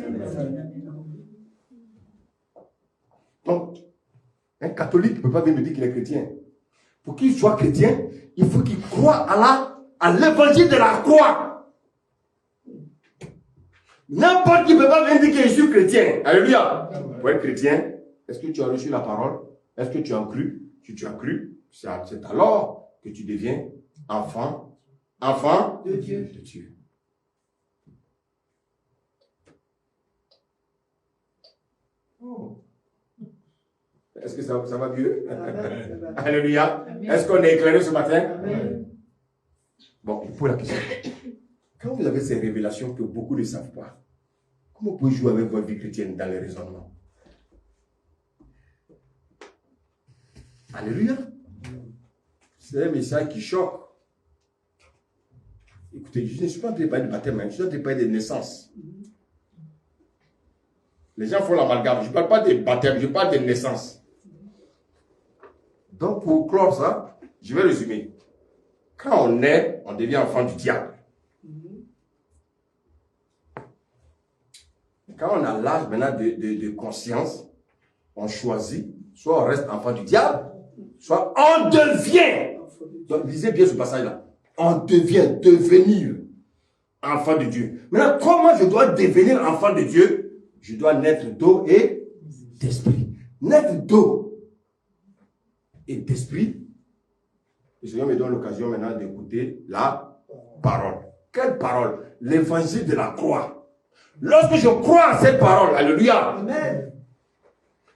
Donc, un catholique ne peut pas venir me dire qu'il est chrétien. Pour qu'il soit chrétien, il faut qu'il croie à l'évangile de la croix. N'importe qui ne peut pas venir dire que je suis chrétien. Alléluia. Pour être chrétien, est-ce que tu as reçu la parole? Est-ce que tu as cru? Si tu as cru, c'est alors que tu deviens enfant de Dieu. Oh. Est-ce que ça va mieux? Amen. Alléluia. Amen. Est-ce qu'on est éclairé ce matin? Amen. Bon, il faut la question. Quand vous avez ces révélations que beaucoup ne savent pas, comment vous pouvez jouer avec votre vie chrétienne dans les raisonnements? Alléluia. C'est un message qui choque. Écoutez, je ne suis pas en train de parler de baptême, je suis en train de parler de naissance. Les gens font l'amalgame. Je ne parle pas de baptême, je parle de naissance. Donc, pour clore ça, je vais résumer. Quand on est, on devient enfant du diable. quand on a l'âge maintenant de conscience, on choisit, soit on reste enfant du diable, soit on devient. Donc, lisez bien ce passage-là. On devient, devenir enfant de Dieu. Maintenant, comment je dois devenir enfant de Dieu? Je dois naître d'eau et d'esprit. Naître d'eau et d'esprit. Le Seigneur me donne l'occasion maintenant d'écouter la parole. Quelle parole? L'évangile de la croix. Lorsque je crois à cette parole, alléluia. Amen.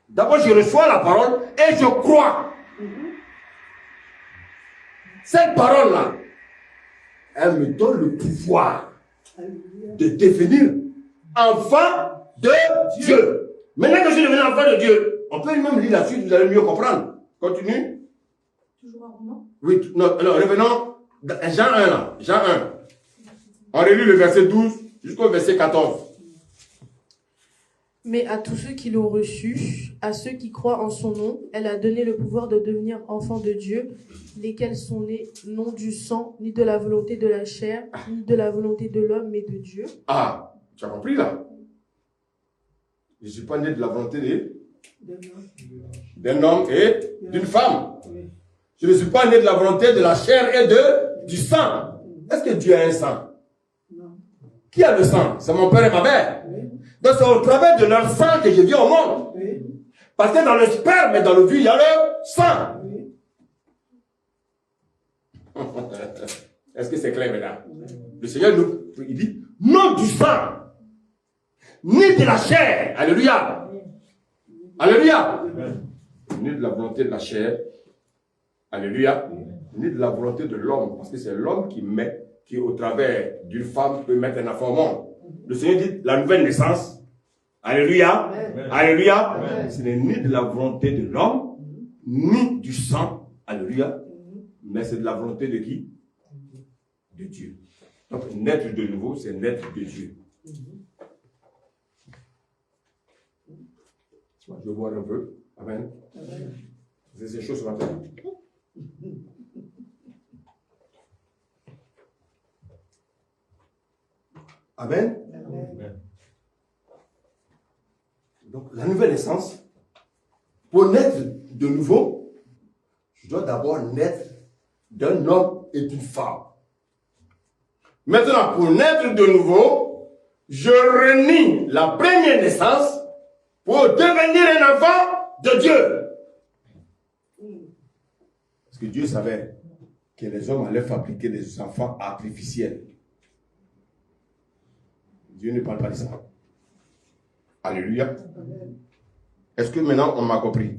D'abord, je reçois la parole et je crois. Cette parole-là, elle me donne le pouvoir de devenir enfant de Dieu. Maintenant que je suis devenu enfant de Dieu, on peut même lire la suite, vous allez mieux comprendre. Continue. Toujours à Romain. Oui, non, revenons. Jean 1, là. Jean 1. On relit le verset 12 jusqu'au verset 14. Mais à tous ceux qui l'ont reçu, à ceux qui croient en son nom, elle a donné le pouvoir de devenir enfants de Dieu, lesquels sont nés non du sang, ni de la volonté de la chair, ni de la volonté de l'homme, mais de Dieu. Ah, tu as compris là? Je ne suis pas né de la volonté d'un homme et d'une femme. Je ne suis pas né de la volonté de la chair et du sang. Est-ce que Dieu a un sang? Non. Qui a le sang? C'est mon père et ma mère. Donc c'est au travers de leur sang que je viens au monde. Oui. Parce que dans le sperme et dans le vie, il y a le sang. Oui. Est-ce que c'est clair maintenant? Le Seigneur il dit, non du sang, ni de la chair. Alléluia. Alléluia. Ni de la volonté de la chair. Alléluia. Ni de la volonté de l'homme. Parce que c'est l'homme qui au travers d'une femme peut mettre un enfant au monde. Le Seigneur dit la nouvelle naissance. Alléluia. Amen. Alléluia. Amen. Ce n'est ni de la volonté de l'homme, ni du sang. Alléluia. Mais c'est de la volonté de qui? De Dieu. Donc, naître de nouveau, c'est naître de Dieu. Je vais boire un peu. Amen. C'est chaud ce matin. Amen. Amen. Donc, la nouvelle naissance, pour naître de nouveau, je dois d'abord naître d'un homme et d'une femme. Maintenant, pour naître de nouveau, je renie la première naissance pour devenir un enfant de Dieu. Parce que Dieu savait que les hommes allaient fabriquer des enfants artificiels. Dieu ne parle pas de ça. Alléluia. Est-ce que maintenant on m'a compris?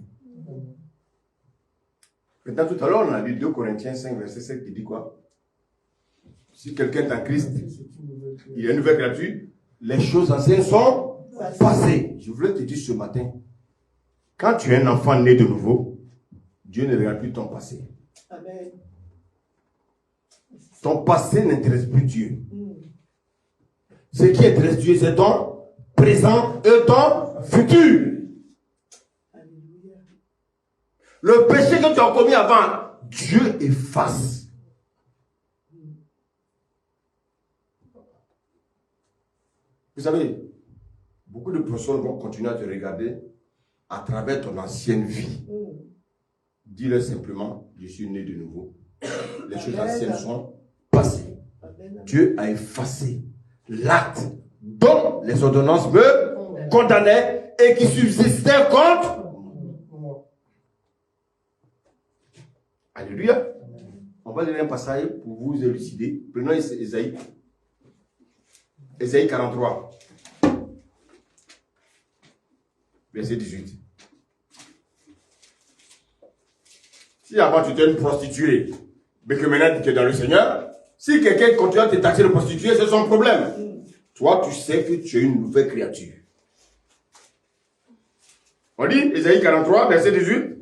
Maintenant, tout à l'heure, on a lu 2 Corinthiens 5, verset 7 qui dit quoi? Si quelqu'un est en Christ, il y a une nouvelle créature, les choses anciennes sont passées. Je voulais te dire ce matin, quand tu es un enfant né de nouveau, Dieu ne regarde plus ton passé. Amen. Ton passé n'intéresse plus Dieu. Ce qui intéresse Dieu, c'est ton présent et ton futur. Alléluia. Le péché que tu as commis avant, Dieu efface. Vous savez, beaucoup de personnes vont continuer à te regarder à travers ton ancienne vie. Dis-leur simplement, je suis né de nouveau. Les choses anciennes sont passées. Amen. Dieu a effacé l'acte dont les ordonnances me condamnaient et qui subsistait contre moi. Alléluia. On va lire un passage pour vous élucider. Prenons Ésaïe. Ésaïe 43. Verset 18. Si avant tu étais une prostituée, mais que maintenant tu es dans le Seigneur, si quelqu'un continue à te taxer de prostituée, c'est son problème. Toi, tu sais que tu es une nouvelle créature. On dit, Ésaïe 43, verset 18.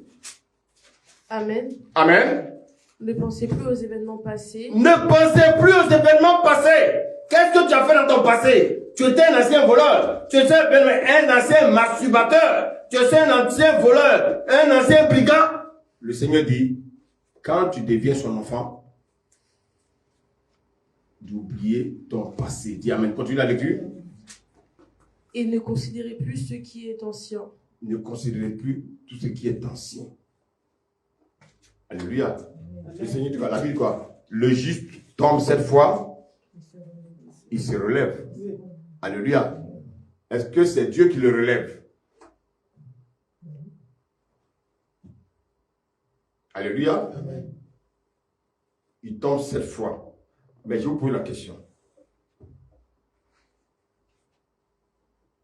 Amen. Amen. Ne pensez plus aux événements passés. Ne pensez plus aux événements passés. Qu'est-ce que tu as fait dans ton passé? Tu étais un ancien voleur. Tu étais un ancien masturbateur. Tu étais un ancien voleur. Un ancien brigand. Le Seigneur dit, quand tu deviens son enfant, d'oublier ton passé. Dis Amen. Continue la lecture. Et ne considérez plus ce qui est ancien. Ne considérez plus tout ce qui est ancien. Alléluia. Le Seigneur dit quoi? La Bible dit quoi? Le juste tombe 7 fois, il se relève. Alléluia. Est-ce que c'est Dieu qui le relève? Alléluia. Il tombe 7 fois. Mais je vous pose la question.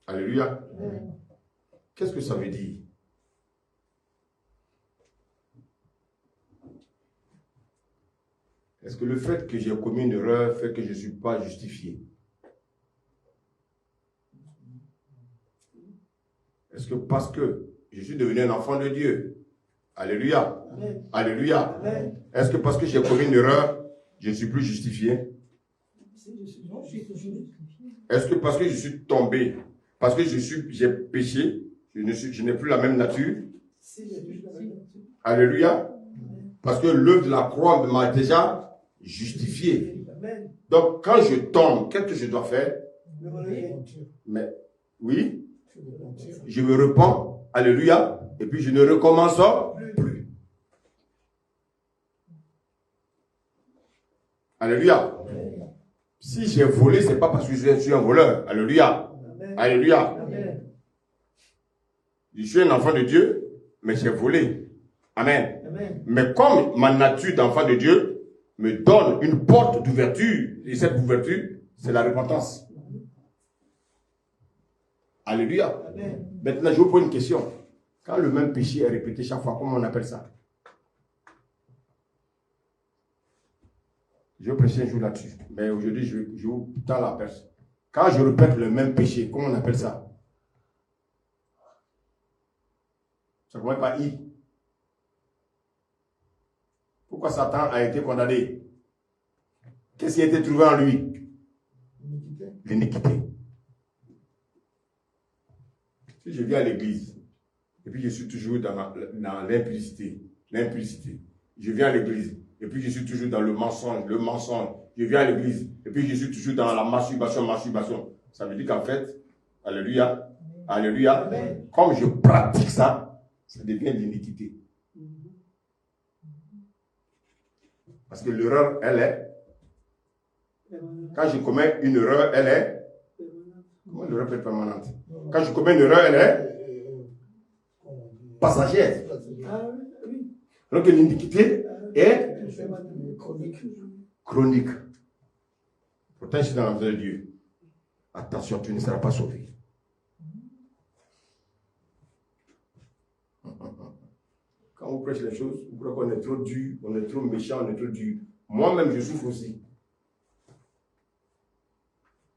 Alléluia. Qu'est-ce que ça veut dire? Est-ce que le fait que j'ai commis une erreur fait que je ne suis pas justifié? Est-ce que parce que je suis devenu un enfant de Dieu? Alléluia. Amen. Alléluia. Amen. Est-ce que parce que j'ai commis une erreur, je ne suis plus justifié? Non, je suis toujours. Est-ce que parce que je suis tombé, parce que j'ai péché, je n'ai plus la même nature? Si, j'ai toujours la même nature. Alléluia. Parce que l'œuvre de la croix m'a déjà justifié. Amen. Donc, quand je tombe, qu'est-ce que je dois faire? Me relever. Mais, oui, je me repens. Alléluia. Et puis, je ne recommence plus. Alléluia. Si j'ai volé, ce n'est pas parce que je suis un voleur. Alléluia. Amen. Alléluia. Amen. Je suis un enfant de Dieu, mais j'ai volé. Amen. Amen. Mais comme ma nature d'enfant de Dieu me donne une porte d'ouverture, et cette ouverture, c'est la repentance. Alléluia. Amen. Maintenant, je vous pose une question. Quand le même péché est répété chaque fois, comment on appelle ça? Je vais prêcher un jour là-dessus. Mais aujourd'hui, je vous tends la perche. Quand je répète le même péché, comment on appelle ça? Ça commence par I. Pourquoi Satan a été condamné? Qu'est-ce qui a été trouvé en lui? L'iniquité. Si je viens à l'église, et puis je suis toujours dans l'impudicité, je viens à l'église, et puis je suis toujours dans le mensonge, je viens à l'église, et puis je suis toujours dans la masturbation. Ça veut dire qu'en fait, alléluia, alléluia, Amen. comme je pratique ça, ça devient l'iniquité. Parce que l'erreur, elle est, quand je commets une erreur, elle est, comment l'erreur peut être permanente? Quand je commets une erreur, elle est passagère. Ah oui. Donc l'iniquité est chronique. Pourtant, je suis dans la maison de Dieu. Attention, tu ne seras pas sauvé. Quand on prêche les choses, vous croyez qu'on est trop dur, on est trop méchant, on est trop dur. Moi-même, je souffre aussi.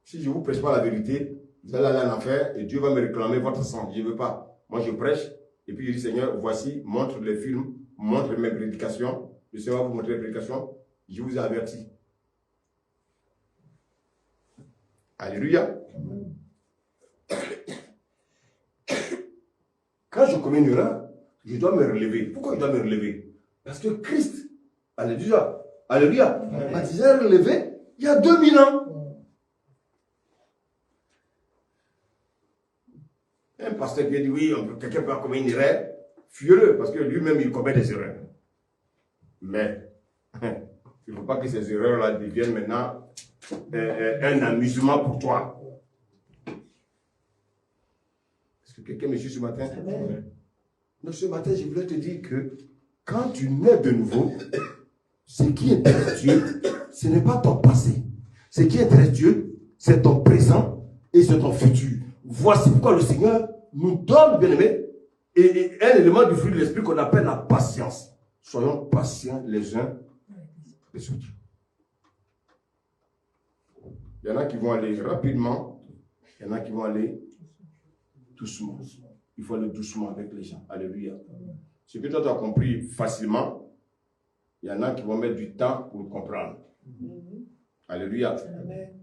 Si je ne vous prêche pas la vérité, vous allez aller en enfer et Dieu va me réclamer votre sang. Je ne veux pas. Moi, je prêche et puis je dis, Seigneur, voici, montre les films, montre mes prédications. Le Seigneur va vous montrer les prédications. Je vous ai averti. Alléluia. Quand je commets une erreur, je dois me relever. Pourquoi je dois me relever? Parce que Christ, alléluia, alléluia, m'a déjà relevé il y a 2000 ans. Un pasteur qui dit oui, quelqu'un peut commettre une erreur, furieux, parce que lui-même il commet des erreurs. Mais il ne faut pas que ces erreurs-là deviennent maintenant un amusement pour toi. Est-ce que quelqu'un me suit ce matin? Amen. Donc ce matin, je voulais te dire que quand tu nais de nouveau, ce qui intéresse Dieu, ce n'est pas ton passé. Ce qui intéresse Dieu, c'est ton présent et c'est ton futur. Voici pourquoi le Seigneur nous donne, bien aimé, et un élément du fruit de l'esprit qu'on appelle la patience. Soyons patients les uns les autres. Il y en a qui vont aller rapidement, il y en a qui vont aller doucement. Il faut aller doucement avec les gens. Alléluia. Ce que toi tu as compris facilement, il y en a qui vont mettre du temps pour comprendre. Alléluia. Amen.